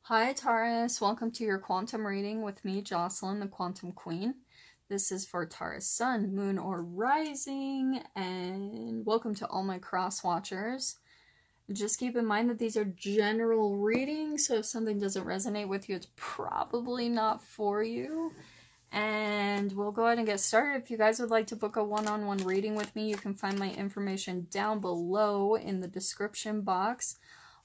Hi Taurus, welcome to your quantum reading with me, Jocelyn, the Quantum Queen. This is for Taurus Sun, Moon, or Rising, and welcome to all my cross watchers. Just keep in mind that these are general readings, so if something doesn't resonate with you, it's probably not for you. And we'll go ahead and get started. If you guys would like to book a one-on-one reading with me, you can find my information down below in the description box.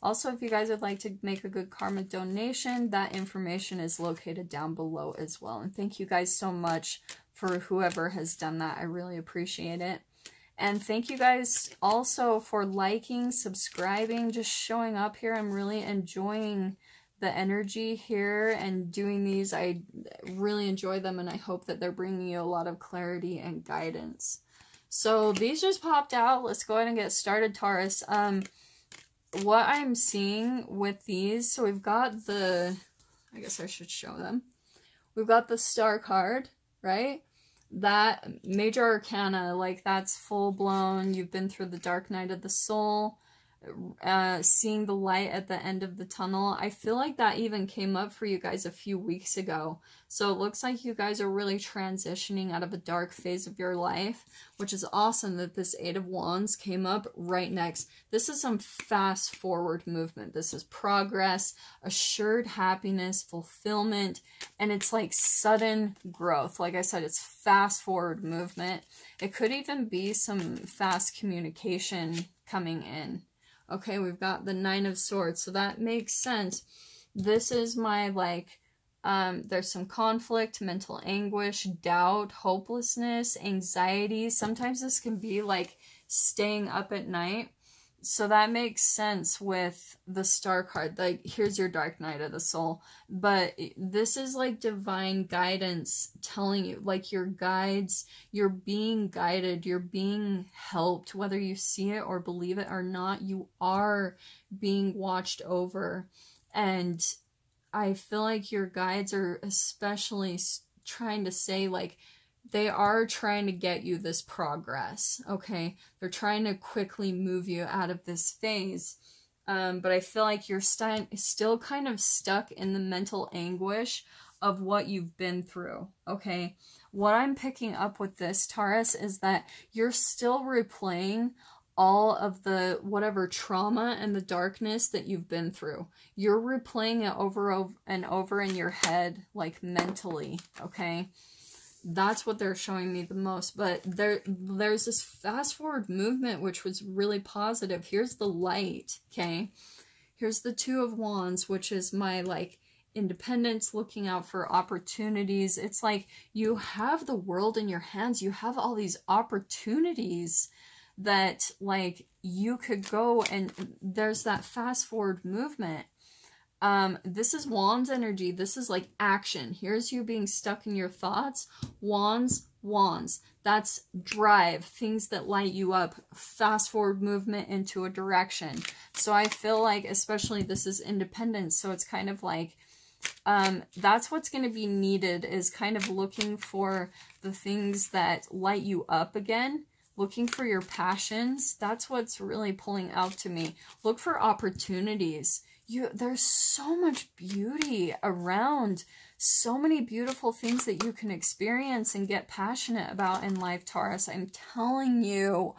Also, if you guys would like to make a good karma donation, that information is located down below as well. And thank you guys so much for whoever has done that. I really appreciate it. And thank you guys also for liking, subscribing, just showing up here. I'm really enjoying the energy here and doing these. I really enjoy them, and I hope that they're bringing you a lot of clarity and guidance. So these just popped out. Let's go ahead and get started, Taurus. What I'm seeing with these, so we've got the, I guess I should show them. We've got the Star card, right? That major arcana, like that's full blown. You've been through the dark night of the soul, seeing the light at the end of the tunnel. I feel like that even came up for you guys a few weeks ago. So it looks like you guys are really transitioning out of a dark phase of your life, which is awesome that this Eight of Wands came up right next. This is some fast forward movement. This is progress, assured happiness, fulfillment, and it's like sudden growth. Like I said, it's fast forward movement. It could even be some fast communication coming in. Okay, we've got the Nine of Swords, so that makes sense. This is my, like, there's some conflict, mental anguish, doubt, hopelessness, anxiety. Sometimes this can be, like, staying up at night. So that makes sense with the Star card. Like, here's your dark night of the soul. But this is like divine guidance telling you, like your guides, you're being guided, you're being helped, whether you see it or believe it or not, you are being watched over. And I feel like your guides are especially trying to say, like, they are trying to get you this progress, okay? They're trying to quickly move you out of this phase. But I feel like you're still kind of stuck in the mental anguish of what you've been through, okay? What I'm picking up with this, Taurus, is that you're still replaying all of the whatever trauma and the darkness that you've been through. You're replaying it over and over in your head, like mentally, okay? That's what they're showing me the most. But there's this fast forward movement, which was really positive. Here's the light, okay? Here's the Two of Wands, which is my, like, independence, looking out for opportunities. It's like you have the world in your hands. You have all these opportunities that, like, you could go, and there's that fast forward movement. This is Wands energy. This is like action. Here's you being stuck in your thoughts. Wands. That's drive, things that light you up, fast forward movement into a direction. So I feel like, especially this is independence. So it's kind of like, that's what's going to be needed, is kind of looking for the things that light you up again. Looking for your passions. That's what's really pulling out to me. Look for opportunities. There's so much beauty around, so many beautiful things that you can experience and get passionate about in life, Taurus. I am telling you,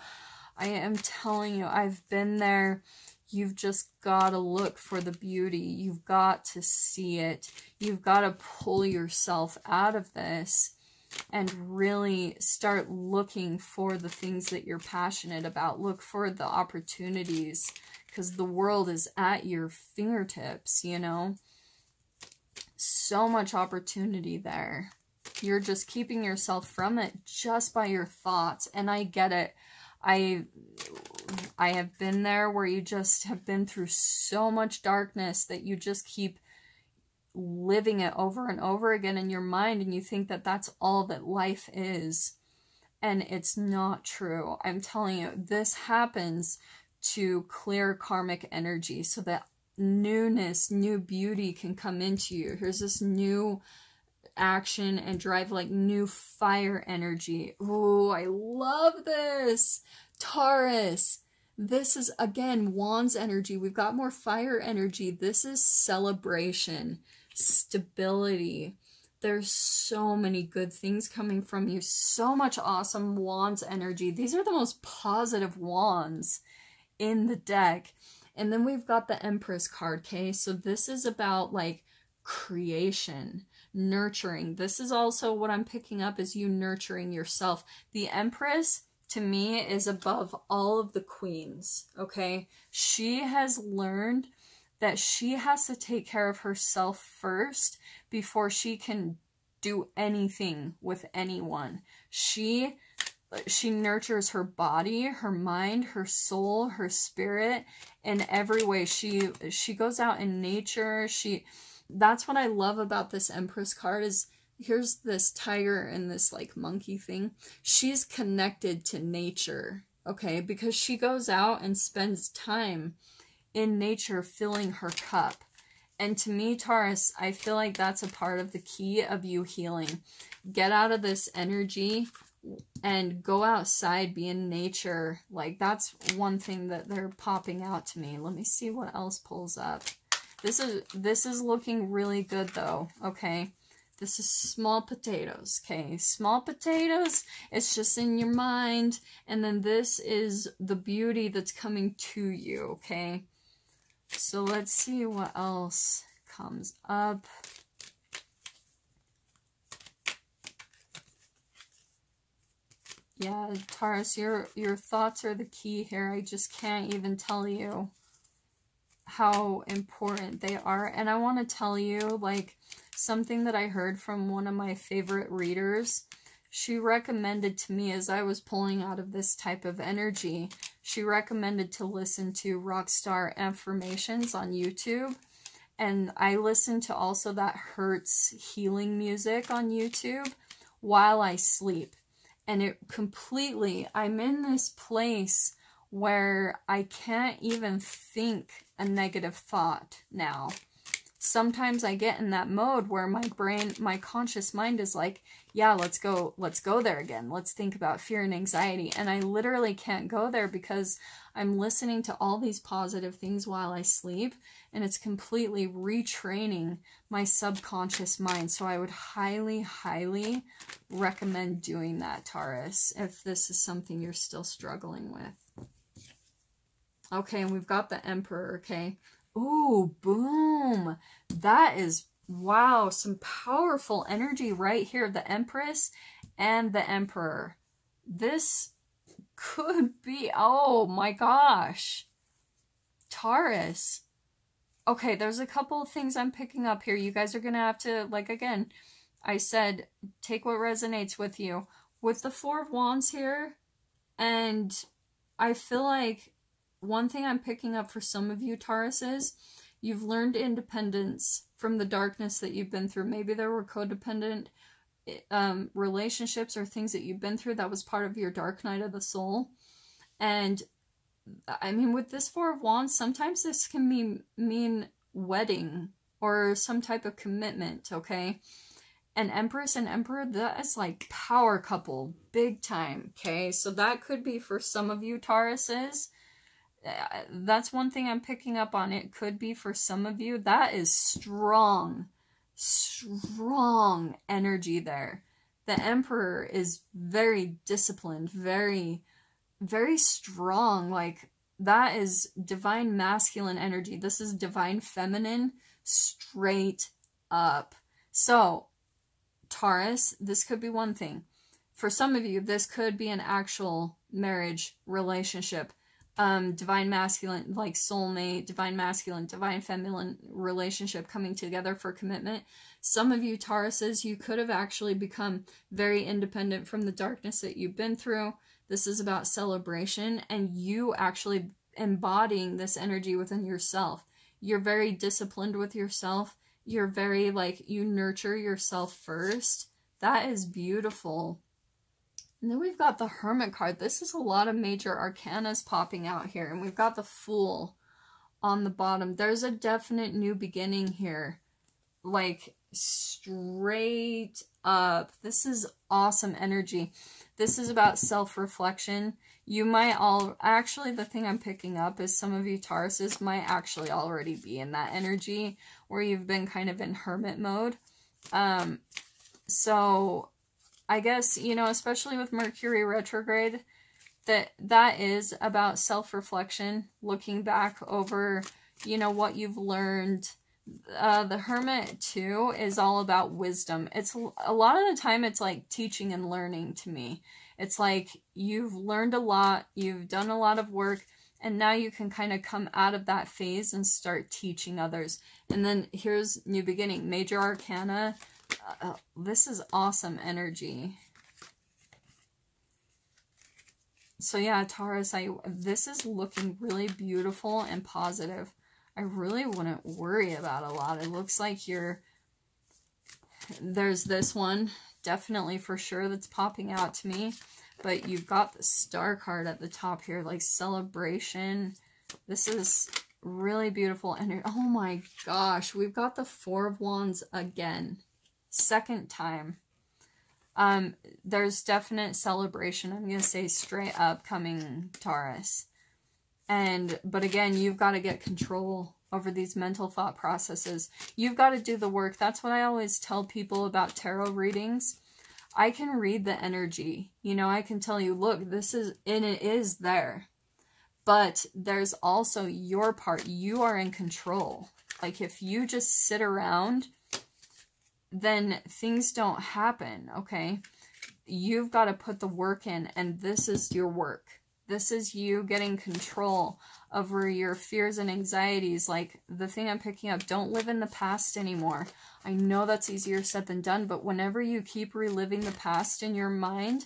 I've been there. You've just got to look for the beauty. You've got to see it. You've got to pull yourself out of this and really start looking for the things that you're passionate about. Look for the opportunities, because the world is at your fingertips, you know? So much opportunity there. You're just keeping yourself from it just by your thoughts. And I get it. I have been there, where you just have been through so much darkness that you just keep living it over and over again in your mind, and you think that that's all that life is. And it's not true. I'm telling you, this happens to clear karmic energy so that newness, new beauty can come into you. Here's this new action and drive, like new fire energy. Ooh, I love this. Taurus, This is, again, Wands energy. We've got more fire energy. This is celebration, stability. There's so many good things coming from you. So much awesome Wands energy. These are the most positive Wands in the deck. And then we've got the Empress card, okay? So this is about, like, creation, nurturing. This is also what I'm picking up, is you nurturing yourself. The Empress, to me, is above all of the queens, okay? She has learned that she has to take care of herself first before she can do anything with anyone. She nurtures her body, her mind, her soul, her spirit in every way. She goes out in nature. That's what I love about this Empress card is, here's this tiger and this like monkey thing. She's connected to nature, okay? Because she goes out and spends time in nature filling her cup. And to me, Taurus, I feel like that's a part of the key of you healing. Get out of this energy and go outside, be in nature. Like, that's one thing that they're popping out to me. Let me see what else pulls up. This is looking really good though, okay? This is small potatoes, okay? Small potatoes, it's just in your mind. And then this is the beauty that's coming to you, okay? So let's see what else comes up. Yeah, Taurus, your thoughts are the key here. I just can't even tell you how important they are. And I want to tell you, like, something that I heard from one of my favorite readers. She recommended to me, as I was pulling out of this type of energy, she recommended to listen to Rockstar Affirmations on YouTube. And I listened to also that Hertz healing music on YouTube while I sleep. And it completely, I'm in this place where I can't even think a negative thought now. Sometimes I get in that mode where my brain, my conscious mind is like, yeah, let's go there again. Let's think about fear and anxiety. And I literally can't go there because I'm listening to all these positive things while I sleep, and it's completely retraining my subconscious mind. So I would highly, highly recommend doing that, Taurus, if this is something you're still struggling with. Okay, and we've got the Emperor, okay? Ooh, boom. That is, wow, some powerful energy right here. The Empress and the Emperor. This could be, oh my gosh. Taurus. Okay, there's a couple of things I'm picking up here. You guys are going to have to, like, again, I said, take what resonates with you. With the Four of Wands here, and I feel like one thing I'm picking up for some of you, Taurus, is you've learned independence from the darkness that you've been through. Maybe there were codependent relationships or things that you've been through that was part of your dark night of the soul. And I mean, with this Four of Wands, sometimes this can mean wedding or some type of commitment, okay? An Empress and Emperor, that is like power couple, big time, okay? So that could be for some of you, Tauruses. That's one thing I'm picking up on. It could be for some of you. That is strong, strong energy there. The Emperor is very disciplined, very, very strong. Like, that is divine masculine energy. This is divine feminine, straight up. So, Taurus, this could be one thing. For some of you, this could be an actual marriage relationship. Divine masculine, like soulmate, divine masculine, divine feminine relationship coming together for commitment. Some of you Tauruses, you could have actually become very independent from the darkness that you've been through. This is about celebration and you actually embodying this energy within yourself. You're very disciplined with yourself. You're very, like, you nurture yourself first. That is beautiful. And then we've got the Hermit card. This is a lot of major arcanas popping out here. And we've got the Fool on the bottom. There's a definite new beginning here. Like, straight up. This is awesome energy. This is about self-reflection. You might all, actually the thing I'm picking up is some of you Tauruses might actually already be in that energy where you've been kind of in hermit mode. So I guess, you know, especially with Mercury retrograde, that is about self-reflection, looking back over, you know, what you've learned. The Hermit too is all about wisdom. It's a lot of the time it's like teaching and learning to me. It's like you've learned a lot, you've done a lot of work, and now you can kind of come out of that phase and start teaching others. And then here's New Beginning, Major Arcana. This is awesome energy. So yeah, Taurus, this is looking really beautiful and positive. I really wouldn't worry about a lot. It looks like there's this one, definitely for sure, that's popping out to me. But you've got the Star card at the top here, like celebration. This is really beautiful. And oh my gosh, we've got the Four of Wands again. Second time. There's definite celebration. I'm going to say straight up coming, Taurus. But again, you've got to get control over these mental thought processes. You've got to do the work. That's what I always tell people about tarot readings. I can read the energy. You know, I can tell you, look, this is, and it is there. But there's also your part. You are in control. Like, if you just sit around, then things don't happen, okay? You've got to put the work in, and this is your work. This is you getting control over your fears and anxieties. Like, the thing I'm picking up, don't live in the past anymore. I know that's easier said than done, but whenever you keep reliving the past in your mind,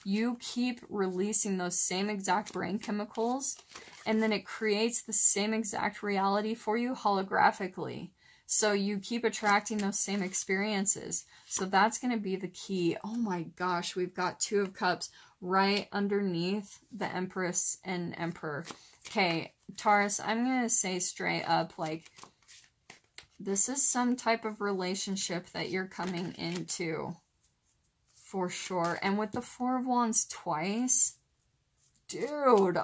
you keep releasing those same exact brain chemicals, and then it creates the same exact reality for you holographically. So you keep attracting those same experiences. So that's going to be the key. Oh my gosh, we've got Two of Cups right underneath the Empress and Emperor. Okay, Taurus, I'm going to say straight up, like, this is some type of relationship that you're coming into. For sure. And with the Four of Wands twice, dude,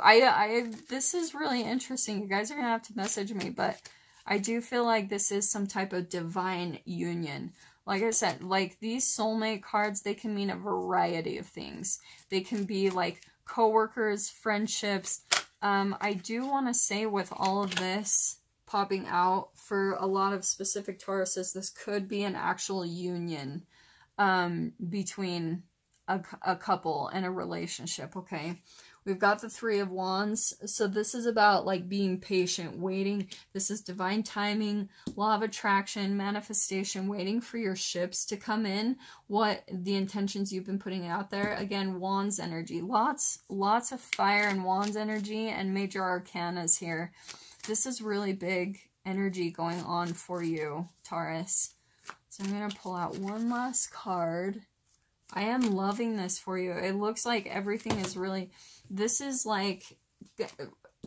this is really interesting. You guys are going to have to message me, but I do feel like this is some type of divine union. Like I said, like these soulmate cards, they can mean a variety of things. They can be like coworkers, friendships. I do want to say with all of this popping out for a lot of specific Tauruses, this could be an actual union between a couple and a relationship, okay? We've got the Three of Wands. So this is about like being patient, waiting. This is divine timing, law of attraction, manifestation, waiting for your ships to come in. What the intentions you've been putting out there. Again, Wands energy. Lots of fire and Wands energy and major arcanas here. This is really big energy going on for you, Taurus. So I'm going to pull out one last card. I am loving this for you. It looks like everything is really... This is like,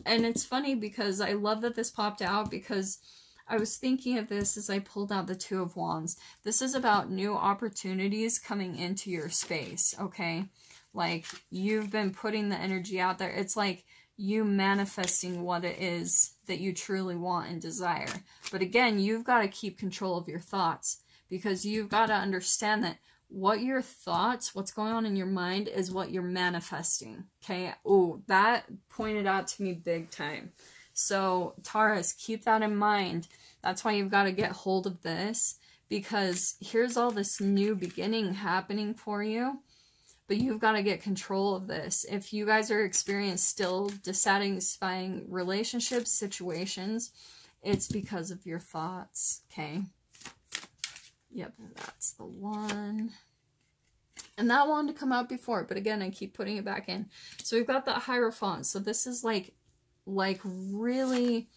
and it's funny because I love that this popped out because I was thinking of this as I pulled out the Two of Wands. This is about new opportunities coming into your space, okay? Like, you've been putting the energy out there. It's like you manifesting what it is that you truly want and desire. But again, you've got to keep control of your thoughts because you've got to understand that what your thoughts, what's going on in your mind is what you're manifesting, okay? Oh, that pointed out to me big time. So, Taurus, keep that in mind. That's why you've got to get hold of this because here's all this new beginning happening for you, but you've got to get control of this. If you guys are experiencing still dissatisfying relationships, situations, it's because of your thoughts, okay? Yep, that's the one. And that wanted to come out before, but again, I keep putting it back in. So we've got the Hierophant. So this is like really,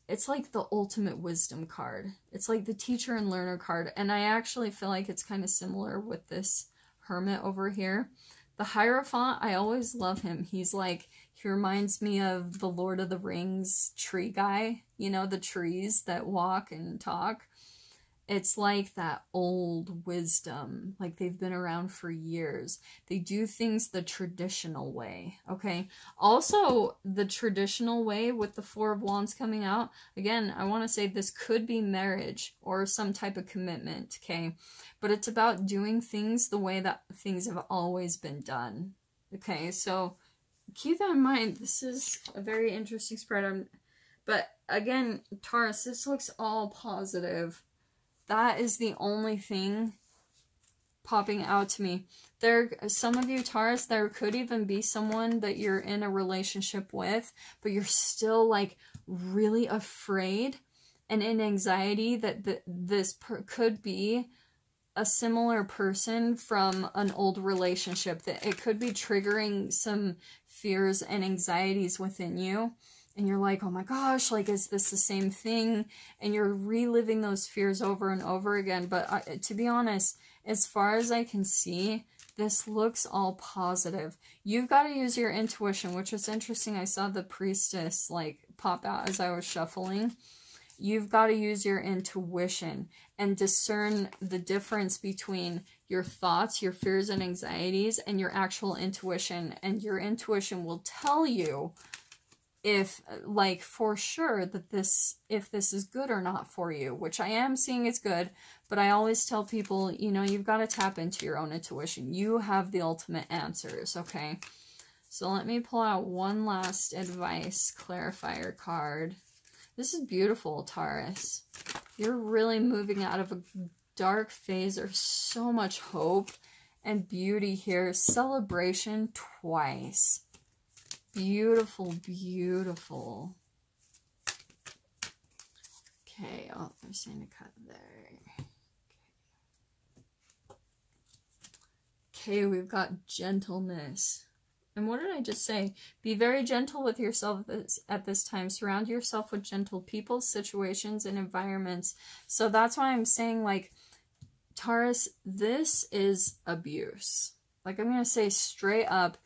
it's like the ultimate wisdom card. It's like the teacher and learner card. And I actually feel like it's kind of similar with this Hermit over here. The Hierophant, I always love him. He's like, he reminds me of the Lord of the Rings tree guy. You know, the trees that walk and talk. it's like that old wisdom, like they've been around for years. They do things the traditional way, okay? Also, the traditional way with the Four of Wands coming out, again, I want to say this could be marriage or some type of commitment, okay? But it's about doing things the way that things have always been done, okay? So keep that in mind. This is a very interesting spread. But again, Taurus, this looks all positive. That is the only thing popping out to me. Some of you, Taurus, there could even be someone that you're in a relationship with, but you're still like really afraid and in anxiety that this could be a similar person from an old relationship, that it could be triggering some fears and anxieties within you. And you're like, oh my gosh, like, is this the same thing? And you're reliving those fears over and over again. But to be honest, as far as I can see, this looks all positive. You've got to use your intuition, which is interesting. I saw the priestess like pop out as I was shuffling. You've got to use your intuition and discern the difference between your thoughts, your fears and anxieties, and your actual intuition. And your intuition will tell you if, like, for sure that if this is good or not for you, which I am seeing it's good, but I always tell people, you know, you've got to tap into your own intuition. You have the ultimate answers, okay? So let me pull out one last advice clarifier card. This is beautiful, Taurus. You're really moving out of a dark phase. There's so much hope and beauty here. Celebration twice. Beautiful, beautiful. Okay, oh, they're saying to cut there. Okay, we've got gentleness. And what did I just say? Be very gentle with yourself at this time. Surround yourself with gentle people, situations, and environments. So that's why I'm saying, like, Taurus, this is abuse. Like, I'm going to say straight up,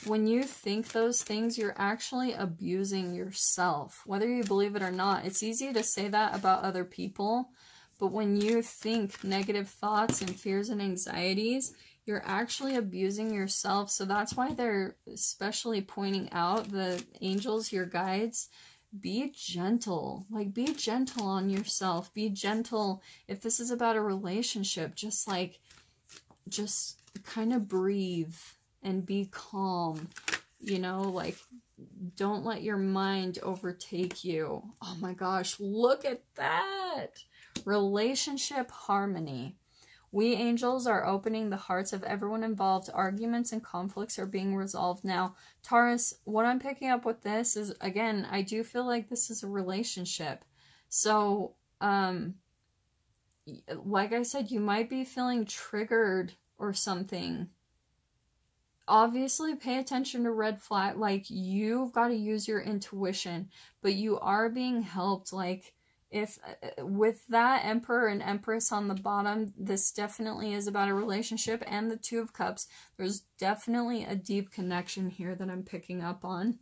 when you think those things, you're actually abusing yourself. Whether you believe it or not, it's easy to say that about other people. But when you think negative thoughts and fears and anxieties, you're actually abusing yourself. So that's why they're especially pointing out, the angels, your guides, be gentle. Like, be gentle on yourself. Be gentle. If this is about a relationship, just kind of breathe and be calm. You know, like, don't let your mind overtake you. Oh my gosh, look at that. Relationship harmony. We angels are opening the hearts of everyone involved. Arguments and conflicts are being resolved now. Taurus, what I'm picking up with this is, again, I do feel like this is a relationship. So, like I said, you might be feeling triggered or something. Obviously, pay attention to red flag. Like, you've got to use your intuition, but you are being helped. Like, if with that Emperor and Empress on the bottom, this definitely is about a relationship, and the Two of Cups, there's definitely a deep connection here that I'm picking up on,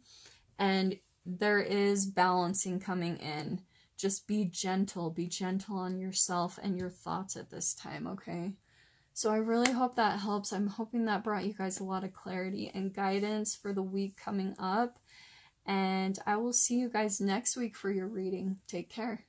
and there is balancing coming in. Just be gentle on yourself and your thoughts at this time, okay? So I really hope that helps. I'm hoping that brought you guys a lot of clarity and guidance for the week coming up, and I will see you guys next week for your reading. Take care.